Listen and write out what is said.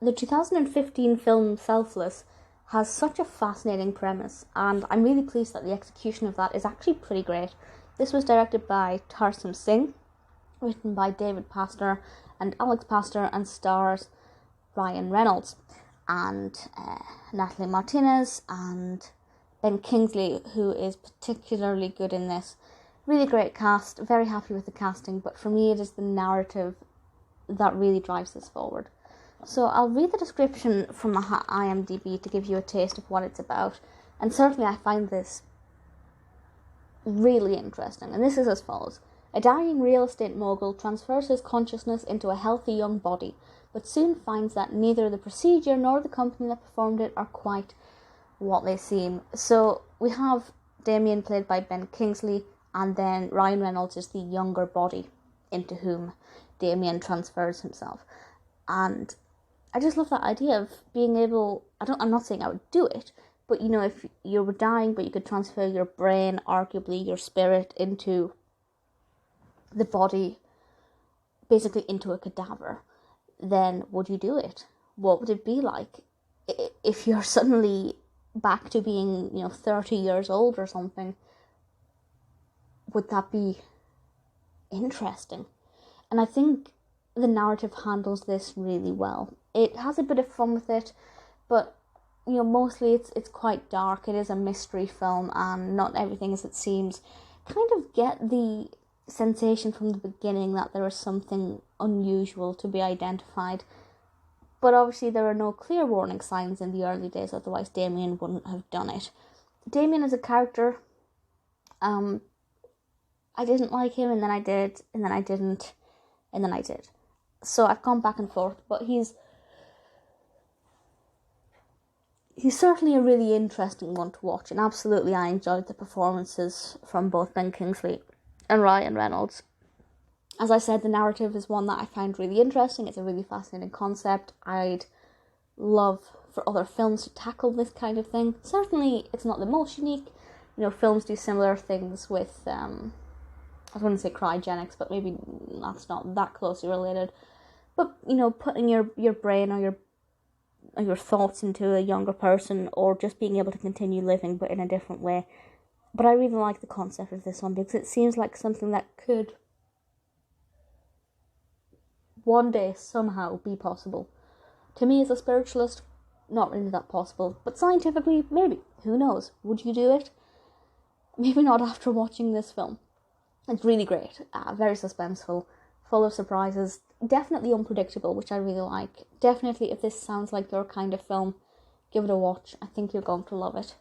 The 2015 film Selfless has such a fascinating premise, and I'm really pleased that the execution of that is actually pretty great. This was directed by Tarsum Singh, written by David Pastor and Alex Pastor, and stars Ryan Reynolds and Natalie Martinez and Ben Kingsley, who is particularly good in this. Really great cast, very happy with the casting, but for me it is the narrative that really drives this forward. So I'll read the description from IMDb to give you a taste of what it's about, and certainly I find this really interesting, and this is as follows. A dying real estate mogul transfers his consciousness into a healthy young body, but soon finds that neither the procedure nor the company that performed it are quite what they seem. So we have Damian, played by Ben Kingsley, and then Ryan Reynolds is the younger body into whom Damian transfers himself. And I just love that idea of being able, I'm not saying I would do it, but you know, if you were dying but you could transfer your brain, arguably your spirit, into the body, basically into a cadaver, then would you do it? What would it be like if you're suddenly back to being, 30 years old or something? Would that be interesting? And I think the narrative handles this really well. It has a bit of fun with it, but mostly it's quite dark. It is a mystery film, and not everything as it seems. Kind of get the sensation from the beginning that there is something unusual to be identified, but obviously there are no clear warning signs in the early days, otherwise Damian wouldn't have done it. Damian as a character, I didn't like him, and then I did, and then I didn't, and then I did. So I've gone back and forth, but he's certainly a really interesting one to watch, and absolutely I enjoyed the performances from both Ben Kingsley and Ryan Reynolds. As I said, the narrative is one that I find really interesting. It's a really fascinating concept. I'd love for other films to tackle this kind of thing. Certainly it's not the most unique. Films do similar things with, I wouldn't say cryogenics, but maybe that's not that closely related. But, putting your brain or your thoughts into a younger person, or just being able to continue living but in a different way. But I really like the concept of this one because it seems like something that could one day somehow be possible. To me as a spiritualist, not really that possible. But scientifically, maybe. Who knows? Would you do it? Maybe not after watching this film. It's really great. Very suspenseful. Full of surprises. Definitely unpredictable, which I really like. Definitely, if this sounds like your kind of film, give it a watch. I think you're going to love it.